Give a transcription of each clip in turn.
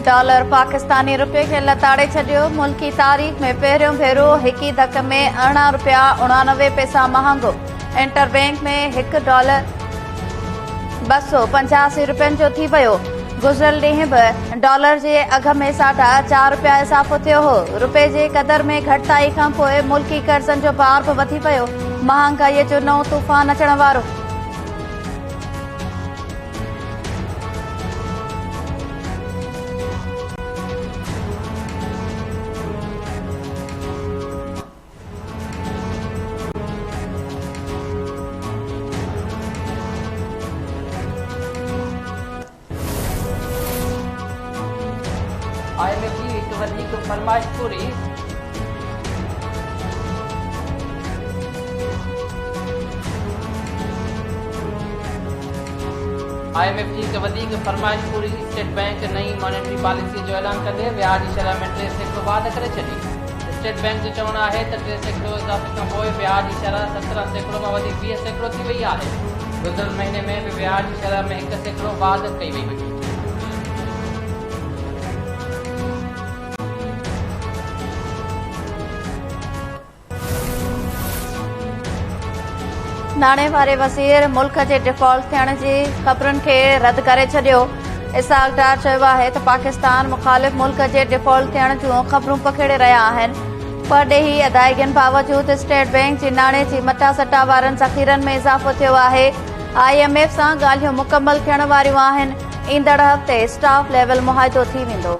Dollar Pakistani रुपये के लताड़े छॾियो। मुल्की तारीख़ में पहिरियों भेरो हिकी धक में 18 रुपया 89 पैसा महांगो। इंटरबैंक में $1 285 रुपयनि जो थी वियो। गुज़िरियल ॾींहुं बि डॉलर जे अघ में $4 रुपया इज़ाफ़ो थियो हो। रुपए जे क़दर में घटिताई खां पोइ मुल्की कर्ज़नि जो भार बि वधी पियो। महांगाईअ जो नओं तूफ़ान अचण वारो। IMF की एक वधीक फरमाइश पूरी। IMF की एक वधीक फरमाइश पूरी। स्टेट बैंक नई मॉनेटरी पॉलिसी जो ऐलान कंदे ब्याज जी शरह में 3% वाध करे छॾी। स्टेट बैंक जो चवणु आहे त 3% इज़ाफ़े खां पोइ ब्याज जी शरह 17% मां वधी 20% थी वई आहे। गुज़िरियल महीने में बि ब्याज जी शरह में 1% वाध कई वई हुई। नाणे वारे वज़ीर मुल्क जे डिफॉल्ट थियण जी ख़बरुनि खे रद्द करे छॾियो। इसहाक डार चयो आहे त पाकिस्तान मुख़ालिफ़ मुल्क जे डिफॉल्ट थियण जूं ख़बरूं पखेड़े रहिया आहिनि। परॾेही अदायगियुनि बावजूदि स्टेट बैंक जी नाणे जी मटा सटा वारनि ज़ख़ीरनि में इज़ाफ़ो थियो आहे। IMF सां ॻाल्हियूं मुकमल थियण वारियूं आहिनि। ईंदड़ हफ़्ते स्टाफ लेवल मुआहिदो थी वेंदो।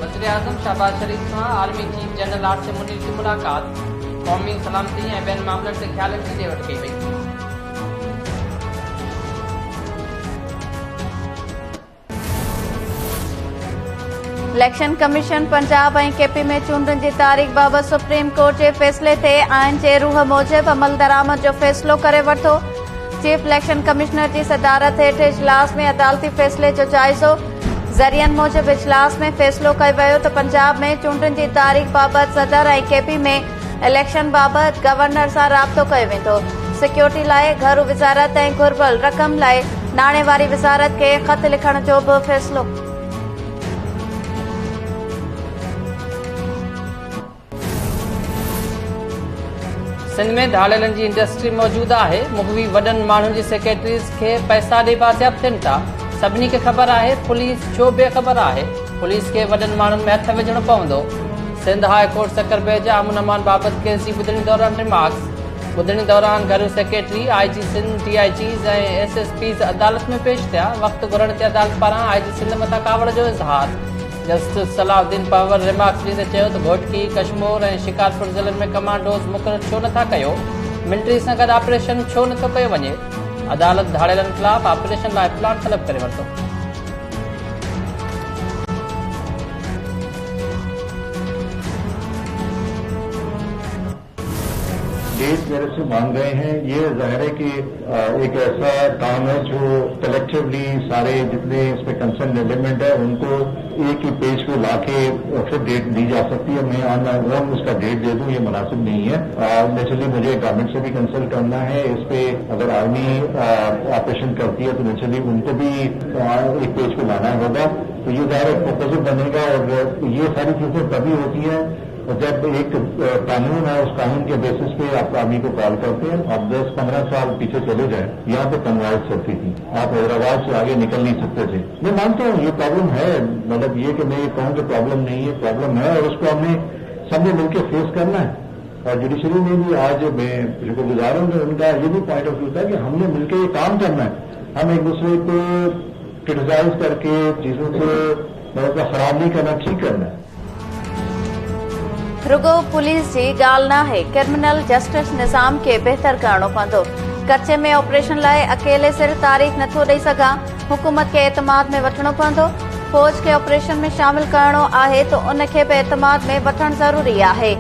वज़ीर-ए-आज़म शहबाज शरीफ़ सां army chief general Asim Munir की मुलाक़ात। क़ौमी सलामती ऐं ॿियनि मामलनि ते ख़्यालनि जी ॾे वठि कई वई। इलेक्शन कमीशन पंजाब ऐं KP में चूंडनि जी तारीख़ बाबति सुप्रीम कोर्ट जे फ़ैसिले ते आइन जे रूह मूजिबि अमल दरामद जो फ़ैसिलो करे वरितो। चीफ इलेक्शन कमिश्नर जी सदारत हेठि इजलास में अदालती फ़ैसिले जो जाइज़ो। ज़रियनि मूजिबि इजलास में फ़ैसिलो कयो वियो त पंजाब में चूंडनि जी तारीख़ बाबति सदर ऐं KP में इलेक्शन बाबति गवर्नर सां राब्तो कयो वेंदो। सिक्योरिटी लाइ घरू विज़ारत ऐं घुर्बल रक़म लाइ नाणे वारी विज़ारत खे ख़त लिखण जो बि फ़ैसिलो। सिंध में धाड़ेलनि जी इंडस्ट्री मौजूद आहे। मुग़वी वॾनि माण्हुनि जी सेक्रेटरीज़ खे पैसा ॾेई बाज़ियाब थियनि था। सभिनी खे ख़बर आहे, पुलिस छो बेख़बर आहे। पुलिस खे वॾनि माण्हुनि में हथ विझणो पवंदो। सिंध हाई कोर्ट सकरबेज अमन अमान बाबति केस जी ॿुधणी दौरान रिमार्क्स। ॿुधणी दौरान घरू सेक्रेटरी IG सिंध DIGs ऐं SSPs अदालत में पेश थिया। वक़्तु घुरण ते अदालत पारां IG सिंध मथां कावड़ जो इज़हार। जस्टिस सलाउद्दीन पवर रिमार्क्स ॾींदे चयो त घोटकी कश्मीर ऐं शिकारपुर ज़िलनि में कमांडोज़ मुक़ररु छो नथा कयो। मिलिट्री सां गॾु ऑपरेशन छो नथो कयो वञे। अदालत धाड़ेलनि ख़िलाफ़ ऑपरेशन लाइ प्लान तलब करे वरितो। देश मेरे से मांग रहे हैं। ये जाहिर है कि एक ऐसा काम है जो कलेक्टिवली सारे जितने इसमें कंसर्न एलिमेंट है उनको एक ही पेज पे लाके फिर डेट दी जा सकती है। मैं ऑन माई ओन उसका डेट दे दूं ये मुनासिब नहीं है। नेचुरली मुझे गवर्नमेंट से भी कंसल्ट करना है। इस पे अगर आर्मी ऑपरेशन करती है तो नेचुरली उनको भी एक पेज पे लाना होगा। तो ये जाहिर प्रपोजल बनेगा और ये सारी चीजें तभी होती हैं जब एक कानून है, उस कानून के बेसिस पे आप आर्मी को कॉल करते हैं। आप 10-15 साल पीछे चले जाए, यहाँ पे कन्वाइस चलती थी। आप हैदराबाद से आगे निकल नहीं सकते थे। मैं मानता हूँ ये प्रॉब्लम है, मतलब ये कि मैं ये कहूँ कि प्रॉब्लम नहीं है, प्रॉब्लम है और उसको हमने सबने मिलकर फेस करना है। और जुडिशरी में भी आज मैं शुक्रगुजार हूँ कि उनका ये भी पॉइंट ऑफ व्यू था कि हमने मिलकर ये काम करना है। हम एक दूसरे को क्रिटिसाइज करके चीजों को मतलब खराब नहीं करना, ठीक करना है। रुगो पुलिस जी ॻाल्हि नाहे, क्रिमिनल जस्टिस निज़ाम खे बहितर करणो पवंदो। कच्चे में ऑपरेशन लाइ अकेले सिर तारीख़ नथो ॾेई सघां। हुकूमत खे एतमाद में वठणो पवंदो। फौज खे ऑपरेशन में शामिल करणो आहे त उन खे बि एतमाद में वठणु ज़रूरी आहे।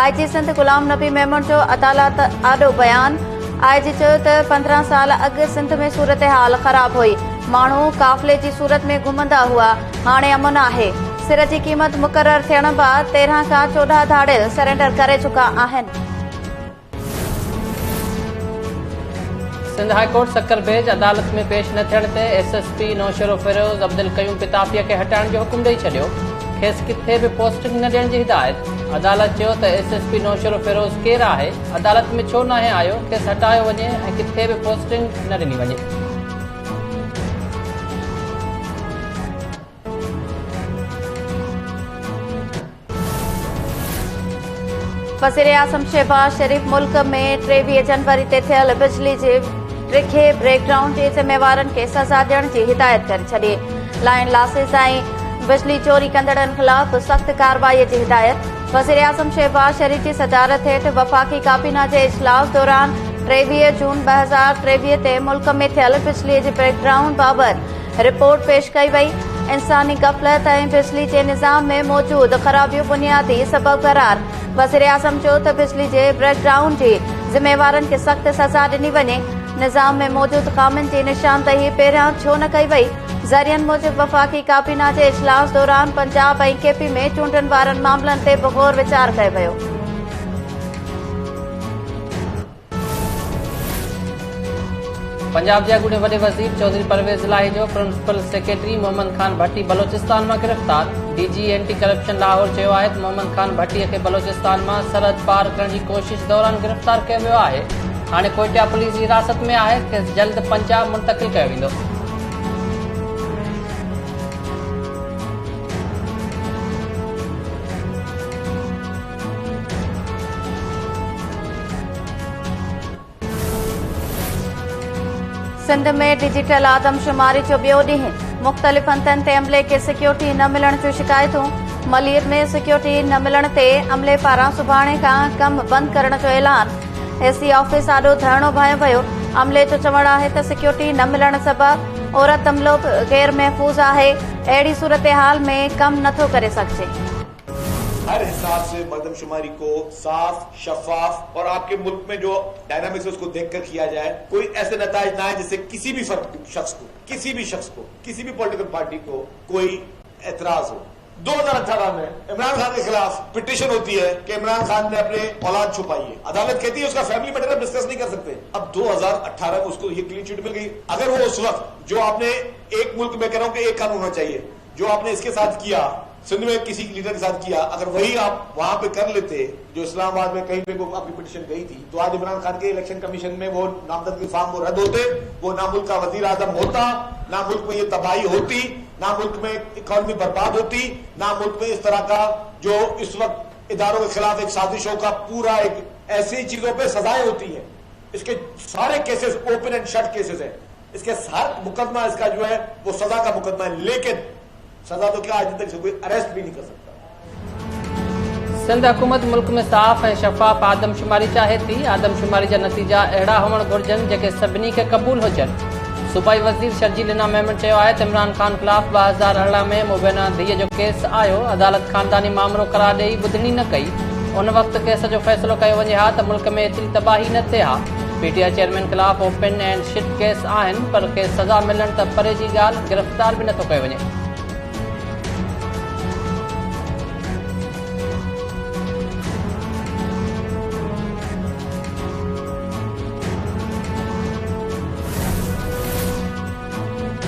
IG सिंध गुलाम नबी मेमन जो अदालत आॾो बयान। IG चयो त 15 साल अॻु सिंध में सूरत हाल ख़राब हुई। माण्हू काफ़िले जी सूरत में घुमंदा हुआ। हाणे अमन आहे। सिर जी क़ीमत मुक़रर थियण बाद 13 खां 14 धाड़ेल सरेंडर करे चुका आहिनि। सिंध हाई कोर्ट सक्करबेज अदालत में पेश न थियण ते SSP नौशरो फिरोज अब्दुल कयूम पिताफिया खे हटाइण जो हुकुम ॾेई छॾियो। खेसि किथे बि पोस्टिंग न ॾियण जी हिदायत। अदालत चयो त SSP नौशरो फिरोज केरु आहे, अदालत में छो नाहे आयो, खेसि हटायो वञे ऐं किथे बि पोस्टिंग न ॾिनी वञे। वज़ीर आज़म शहबाज शरीफ़ मुल्क में 23 जनवरी ते थियल बिजली जे टिखे ब्रेकडाउन जे ज़िम्मेवारनि खे सज़ा ॾियण जी हिदायत करे छॾी। लाइन लासिस ऐं बिजली चोरी कंदड़नि ख़िलाफ़ सख़्त कार्रवाई जी हिदायत। वज़ीर आज़म शहबाज शरीफ़ जी सदारत हेठि वफ़ाक़ी काबीना जे इजलास दौरान 23 जून 2023 ते मुल्क में थियल बिजली जे ब्रेकडाउन बाबति रिपोर्ट पेश कई वई। इंसानी गफ़लत ऐं बिजली जे निज़ाम में मौजूद ख़राबियूं बुनियादी सबब करार। वज़ीर आज़म चयो त बिजली जे ब्रेकडाउन जी ज़िम्मेवारनि खे सख़्त सज़ा ॾिनी वञे। निज़ाम में मौजूद ख़ामियुनि जी निशानदही पहिरियां छो न कई वई। ज़रियनि मूजिबि वफ़ाक़ी काबीना जे इजलास दौरान पंजाब ऐं KP में चूंडनि वारनि मामलनि ते बग़ौर वीचार कयो वियो। पंजाब जे अॻूणे वॾे वज़ीर चौधरी परवेज़ इलाही जो प्रिंसिपल सेक्रेटरी मोहम्मद खान भट्टी बलोचिस्तान मां गिरफ़्तार। DG एंटी करप्शन लाहौर चयो आहे त मोहम्मद खान भट्टीअ खे बलोचिस्तान मां सरहद पार करण जी कोशिश दौरान गिरफ़्तार कयो वियो आहे। हाणे कोयटा पुलिस जी हिरासत में आहे, खेसि जल्द पंजाब मुंतक़िल कयो वेंदो। सिंध में डिजिटल आदमशुमारी जो ॿियो ॾींहुं। मुख़्तलिफ़ हंधनि ते अमले खे सिक्योरिटी न मिलण जूं शिकायतूं। मलीर में सिक्योरिटी न मिलण ते अमले पारां सुभाणे खां कमु बंदि करण जो ऐलान। SC ऑफिस आॾो धरणो भायो वियो। अमले जो चवणु आहे त सिक्योरिटी न मिलण सबबि औरत अमलो गैर महफ़ूज़ आहे। अहिड़ी सूरत-हाल में कमु नथो करे सघिजे। हर हिसाब से मर्दमशुमारी को साफ, शफाफ और आपके मुल्क में जो डायनामिक्स है उसको देखकर किया जाए। कोई ऐसे नताइज ना है जिससे किसी भी शख्स को, किसी भी पॉलिटिकल पार्टी को कोई एतराज हो। 2018 में इमरान खान के खिलाफ पिटीशन होती है कि इमरान खान ने अपने औलाद छुपाई है। अदालत कहती है उसका फैमिली मैटर डिस्कस नहीं कर सकते। अब 2018 में उसको ये क्लीन चिट मिल गई। अगर वो उस वक्त जो आपने एक मुल्क में कह रहा हूं कि एक कानून होना चाहिए, जो आपने इसके साथ किया, सिंध में किसी लीडर के साथ किया, अगर वही आप वहां पे कर लेते जो इस्लामाबाद में कहीं पे आपकी पिटीशन गई थी, तो आज इमरान खान के इलेक्शन कमीशन में वो नामजदगी फॉर्म वो रद्द होते, वो ना मुल्क का वजीर आजम होता, ना मुल्क में ये तबाही होती, ना मुल्क में इकॉनमी बर्बाद होती, ना मुल्क में इस तरह का जो इस वक्त इदारों के खिलाफ एक साजिशों का पूरा एक ऐसी चीजों पर सजाएं होती है। इसके सारे cases open and shirt cases है। इसके हर मुकदमा इसका जो है वो सजा का मुकदमा है, लेकिन सजा तो क्या, आज तक से कोई अरेस्ट भी नहीं कर सकता। सिंध हुकूमत मुल्क में साफ़ ऐं शफ़ाफ़ आदमशुमारी चाहे थी। आदमशुमारी जा नतीजा अहिड़ा हुअण घुरिजनि जेके सभिनी खे क़बूल हुजनि। सूबाई वज़ीर शर्जील इनाम अहमद चयो आहे त इमरान खान ख़िलाफ़ 2018 में मुबैना धीअ जो केस आयो। अदालत ख़ानदानी मामिलो करार ॾेई ॿुधणी न कई। उन वक़्तु केस जो फ़ैसिलो कयो वञे हा त मुल्क में एतिरी तबाही न थिए हा। PTI चेयरमैन ख़िलाफ़ ओपन एंड शिट केस आहिनि, पर केस सज़ा मिलण त परे जी ॻाल्हि, गिरफ़्तार बि नथो कयो वञे।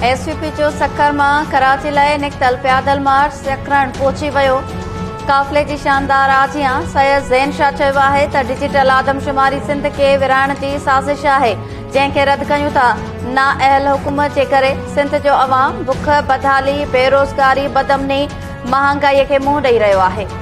SUP जो सक्कर मां कराची लाइ निकितल पैदल मार्च सकरण पहुची वियो। काफ़िले जी शानदार आजियां सैयद ज़ैन शाह चयो आहे त डिजिटल आदमशुमारी सिंध खे विराइण जी साज़िश आहे, जंहिंखे रद्द कयूं था। नाअहल हुकूमत जे करे सिंध जो अवाम बुख, बदहाली, बेरोज़गारी, बदअमनी, महांगाईअ खे मुंहुं ॾेई रहियो आहे।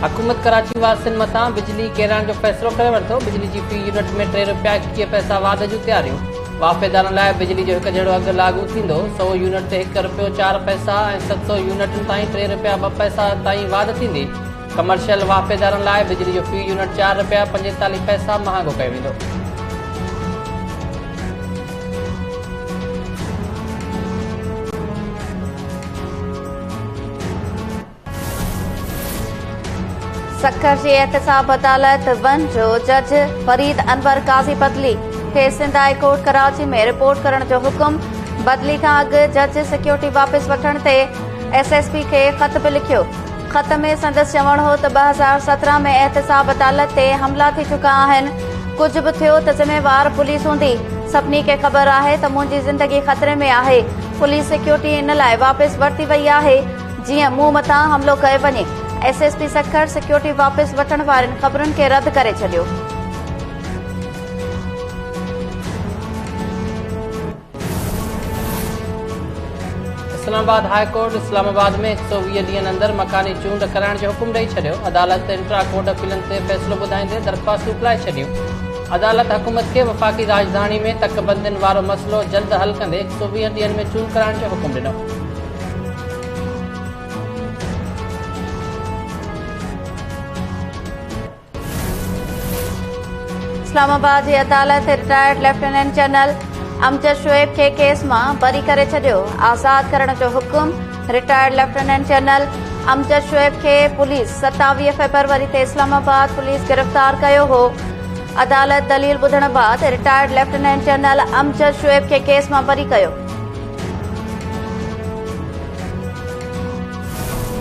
हुकूमत कराची वासियुनि मथां बिजली किराइण जो फ़ैसिलो करे वरितो। बिजली जी फ़ी यूनिट में 3 रुपया 21 पैसा वाध जूं तयारियूं। वाफ़ेदारनि लाइ बिजली जो हिकु जहिड़ो अघु लागू थींदो। 100 यूनिट ते 1 रुपयो 4 पैसा ऐं 700 यूनिटनि ताईं 3 रुपया 2 पैसा ताईं वाध थींदी। कमर्शियल वाफ़ेदारनि लाइ बिजली जो फ़ी यूनिट 4 रुपया 45 पैसा महांगो कयो वेंदो। सक्कर जी एहतसाब अदालत 1 जो जज फरीद अनवर काज़ी बदली खे सिंध हाई कोर्ट कराची में रिपोर्ट करण जो हुकुम। बदली खां अॻु जज सिक्योरिटी वापसि वठण ते SSP खे ख़त बि लिखियो। ख़त में संदसि चवणु हो त 2017 में एहतिसाब अदालत ते हमला थी चुका आहिनि। कुझु बि थियो त ज़िम्मेवार पुलिस हूंदी। सभिनी खे ख़बर आहे त मुंहिंजी ज़िंदगी ख़तरे में आहे। पुलिस सिक्योरिटी इन लाइ वापसि वरिती वई आहे जीअं मूं मथां हमिलो कयो वञे। SSP सखर सिक्योरिटी वापसि वठण वारनि ख़बरुनि खे रद्द करे छॾियो। इस्लामाबाद हाई कोर्ट इस्लामाबाद में 120 ॾींहनि अंदरि मकानी चूंड कराइण जो हुकुम ॾेई छॾियो। अदालत इंट्रा कोर्ट अपीलनि ते फ़ैसिलो ॿुधाईंदे दरख़्वास्तूं पिलाए छॾियूं। अदालत हुकूमत खे वफ़ाक़ी राजधानी में तकबंदियुनि वारो मसइलो जल्द हल कंदे 120 ॾींहनि में चूंड कराइण जो हुकुम ॾिनो। इस्लामाबाद जी अदालत retired lieutenant general Amjad Shoaib खे केस मां बरी करे छॾियो। आज़ाद करण जो हुकुम। Retired lieutenant general Amjad Shoaib खे पुलिस 27 फ़रवरी ते इस्लामाबाद पुलिस गिरफ़्तार कयो हो। अदालत दलील ॿुधण बाद retired lieutenant general Amjad Shoaib खे केस मां बरी कयो।